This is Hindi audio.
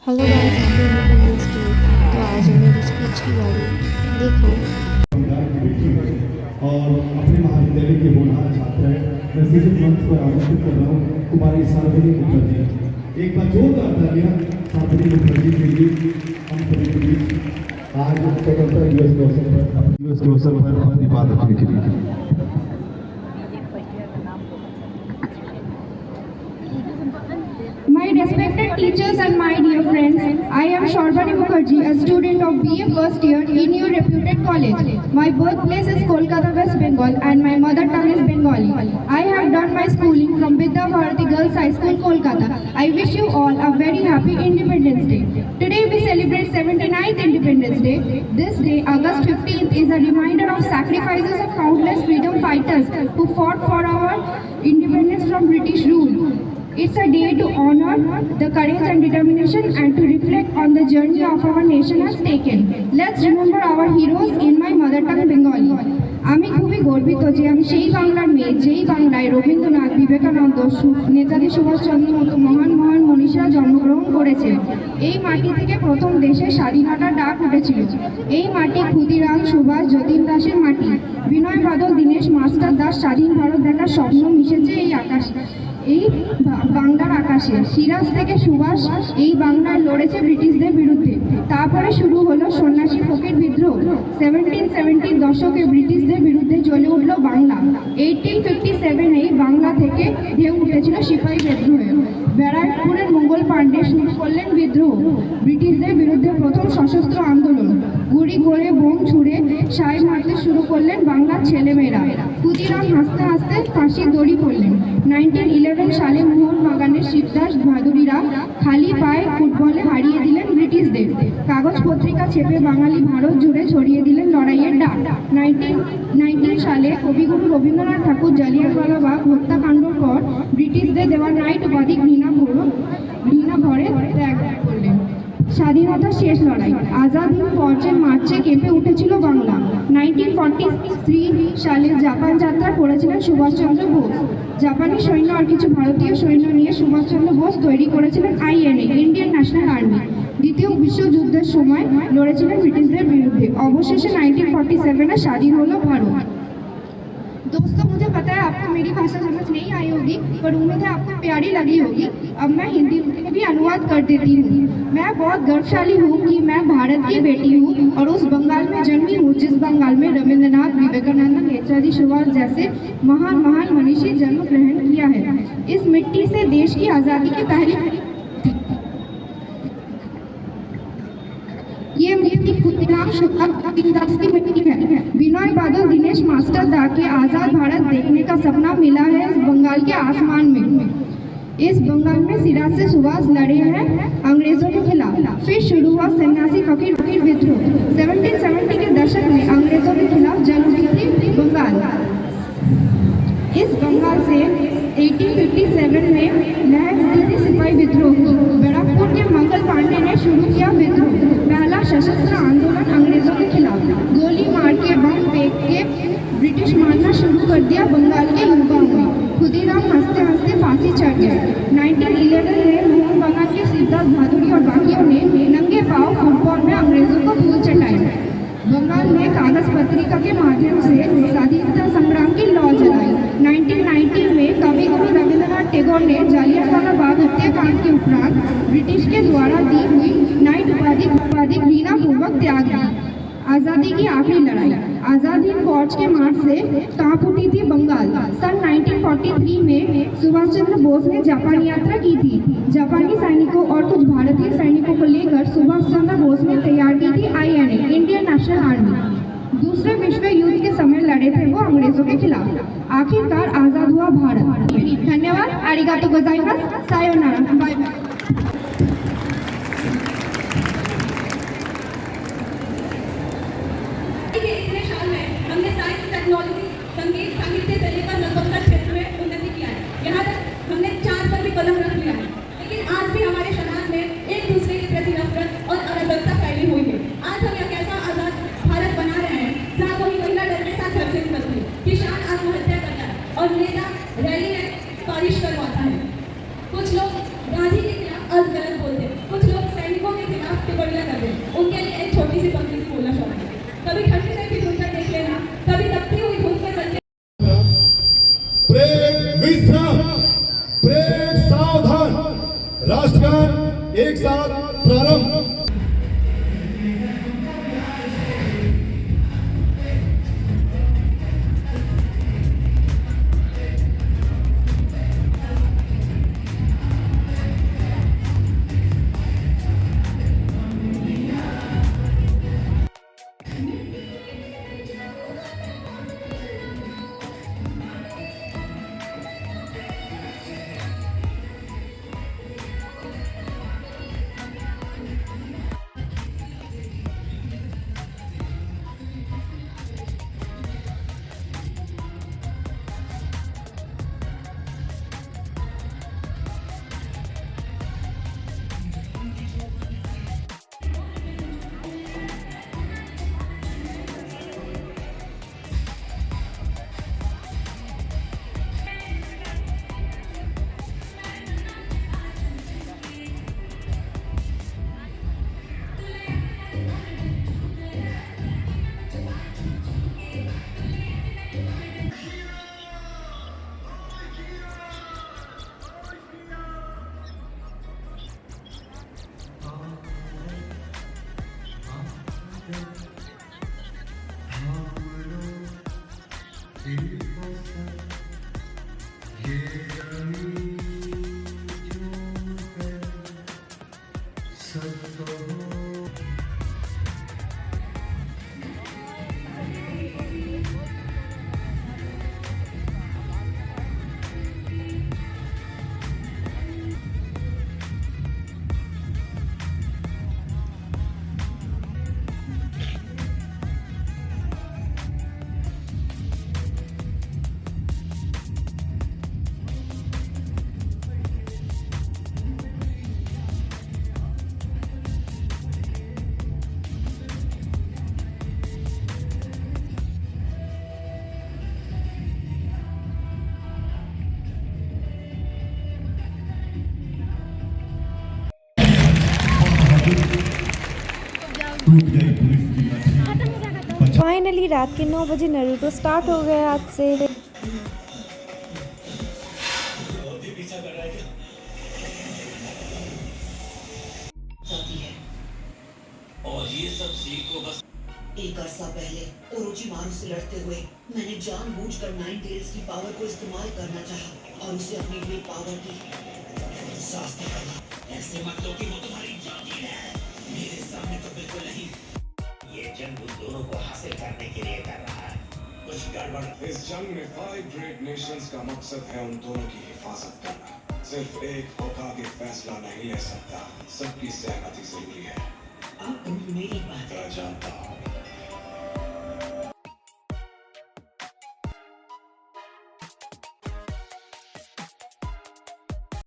Hello guys, happy independence day. तो आज है मेरी स्पीच की बारी। देखो। संविधान की बेटी और अपने महाविद्यालय के होनहार छात्र हैं। मैं सीधे मंच पर आमंत्रित कर रहा हूँ कुमारी सार्वजनिक मुखर्जी। एक बार जोरदार तालियां सार्वजनिक मुखर्जी के लिए हम सभी के बीच आज स्वतंत्रता दिवस के अवसर पर अपनी बात रखने के लिए। My respected teachers and my dear friends, I am Sharbani Mukherjee, a student of BA first year in your reputed college. My birthplace is Kolkata, West Bengal, and my mother tongue is Bengali. I have done my schooling from Vidya Bharati Girls High School, Kolkata. I wish you all a very happy Independence Day. Today we celebrate 79th Independence Day. This day, August 15th, is a reminder of sacrifices of countless freedom fighters who fought for our independence from British rule. It's a day to honor the courage and determination and to reflect on the journey of our nation has taken. Let's remember our heroes in my mother tongue Bengali. আমি খুবই গর্বিত যে আমি সেই বাংলার মেয়ে যেই বাংলায় রবীন্দ্রনাথ, বিবেকানন্দ, নেতাজি সুভাষচন্দ্র মতো মহান মহান মনীষীরা জন্মগ্রহণ করেছে। এই মাটি থেকে প্রথম দেশের স্বাধীনতার ডাক উঠেছিল। এই মাটি ক্ষুদিরাম, সুভাষ, যতীন দাসের মাটি। বিনয় বাদল, দীনেশ মাস্টার দাস স্বাধীন ভারত দেখার স্বপ্ন মিশেছে এই আকাশে, এই বাংলার আকাশে। সিরাজ থেকে সুভাষ এই বাংলায় লড়েছে ব্রিটিশদের বিরুদ্ধে। তারপরে শুরু হলো সন্ন্যাসী ফকির বিদ্রোহ। 1770 দশকে ব্রিটিশদের বিরুদ্ধে জ্বলে উঠল বাংলা। 1857 এই বাংলা থেকে ঢেউ উঠেছিল সিপাহী বিদ্রোহে। ব্যারাকপুরের মঙ্গল পাণ্ডে শুরু করলেন বিদ্রোহ, ব্রিটিশদের বিরুদ্ধে প্রথম সশস্ত্র আন্দোলন। গুড়ি করে বোম ছুড়ে সাই মারতে শুরু করলেন বাংলার ছেলেমেয়েরা। ক্ষুদিরাম হাসতে হাসতে ফাঁসির দড়ি পড়লেন। 1911 সালে মোহনবাগানের শিবদাস ভাদুড়িরা খালি পায়ে ফুটবলে হারিয়ে দিলেন ব্রিটিশদের। কাগজ পত্রিকা ছেপে বাঙালি ভারত জুড়ে ছড়িয়ে দিলেন লড়াইয়ের ডাক। 1919 সালে কবিগুরু রবীন্দ্রনাথ ঠাকুর জালিয়ানওয়ালাবাগ হত্যাকাণ্ডের পর ব্রিটিশদের দেওয়া নাইট উপাধি ঘৃণা ভরে ত্যাগ করলেন। স্বাধীনতার শেষ লড়াই। আজাদ হিন্দ ফৌজের মার্চে কেঁপে উঠেছিল বাংলা। 1943 সালে জাপান যাত্রা করেছিলেন সুভাষচন্দ্র বোস। জাপানি সৈন্য আর কিছু ভারতীয় সৈন্য নিয়ে সুভাষচন্দ্র বোস তৈরি করেছিলেন আইএনএ, ইন্ডিয়ান ন্যাশনাল আর্মি। দ্বিতীয় বিশ্বযুদ্ধের সময় লড়েছিলেন ব্রিটিশদের বিরুদ্ধে। অবশেষে 1947 স্বাধীন হলো ভারত। दोस्तों, मुझे पता है आपको मेरी भाषा समझ नहीं आई होगी, पर उम्मीद है आपको प्यारी लगी होगी। अब मैं हिंदी में भी अनुवाद कर देती हूँ। मैं बहुत गर्वशाली हूँ कि मैं भारत की बेटी हूँ और उस बंगाल में जन्मी हूँ जिस बंगाल में रविंद्रनाथ, विवेकानंद, नेताजी सुभाष जैसे महान महान मनीषी जन्म ग्रहण किया है। इस मिट्टी से देश की आज़ादी की पहली ये मिट्टी खुदराम दास की मिट्टी है। बिनोय बादल, दिनेश मास्टर दा के आजाद भारत देखने का सपना मिला है इस बंगाल के आसमान में। इस बंगाल में सिराज से सुभाष लड़े हैं अंग्रेजों के खिलाफ। फिर शुरू हुआ सन्यासी फकीर विद्रोह। 1770 के दशक में अंग्रेजों के खिलाफ जंग हुई थी बंगाल। इस बंगाल से 1857 में लहर उठी थी सिपाही विद्रोह की। बैरकपुर के मंगल पांडे ने शुरू किया विद्रोह, पहला सशस्त्र आंदोलन अंग्रेजों के खिलाफ। गोली मार के, बम फेंक के ब्रिटिश मारना शुरू कर दिया बंगाल के युवाओं ने। खुदीराम हंसते हंसते फांसी चढ़ गए। 1911 में मोहनबागान के सिद्धार्थ भादुड़ी और बाकियों ने नंगे पांव फुटबॉल में अंग्रेजों को फूल चटाए। बंगाल में कागज पत्रिका के माध्यम से स्वाधीनता संग्राम की लौ जलाई। 1919 में कविगुरु रविंद्रनाथ टैगोर ने जालियांवाला बाग हत्याकांड के उपरांत ब्रिटिश के द्वारा दी हुई नाइट उपाधि घृणा पूर्वक त्याग दी। आज़ादी की आखिरी लड़ाई। आज़ाद हिंद फौज के मार्च से कांप उठी थी बंगाल। सन 1943 में सुभाष चंद्र बोस ने जापान यात्रा की थी। जापानी सैनिकों और कुछ भारतीय सैनिकों को लेकर सुभाष चंद्र बोस ने तैयार की थी आईएनए, इंडियन नेशनल आर्मी। दूसरे विश्व युद्ध के समय लड़े थे वो अंग्रेजों के खिलाफ। आखिरकार आजाद हुआ भारत। धन्यवाद। आरिगातो गोजाइमासु। सायोनारा। Bye bye. टेक्नोलॉजी, संगीत, साहित्य से लेकर लगभग हर क्षेत्र में उन्नति किया है। यहाँ तक हमने चार पर भी कदम रख लिया है, लेकिन आज भी हमारे समाज में एक दूसरे के प्रति नफरत और अराजकता फैली हुई है। आज हम एक ऐसा आजाद भारत बना रहे हैं जहाँ कोई महिला डर के साथ घर से निकलती है, किसान आत्महत्या करता है और नेता रैली में बारिश करवाता है। कुछ लोग गांधी के खिलाफ एक साथ प्रारंभ। फाइनली रात के 9 बजे नारुतो स्टार्ट हो गया आज से। और ये सब सीख को बस एक अरसा पहले ओरोचिमारू से लड़ते हुए मैंने जानबूझकर नाइन टेल्स की पावर को इस्तेमाल करना चाहा और उसे अपनी विल पावर की एहसास दिखाया। ऐसे मत लो कि वो तुम्हारी जागीर है, मेरे सामने तो बिल्कुल नहीं। ये जंग उन दोनों को हासिल करने के लिए कर रहा है, कुछ गड़बड़। इस जंग में 5 ग्रेट नेशंस का मकसद है उन दोनों की हिफाजत करना। सिर्फ एक होकागे फैसला नहीं ले सकता, सबकी सहमति जरूरी है। आप मेरी बात मैं जानता हूँ।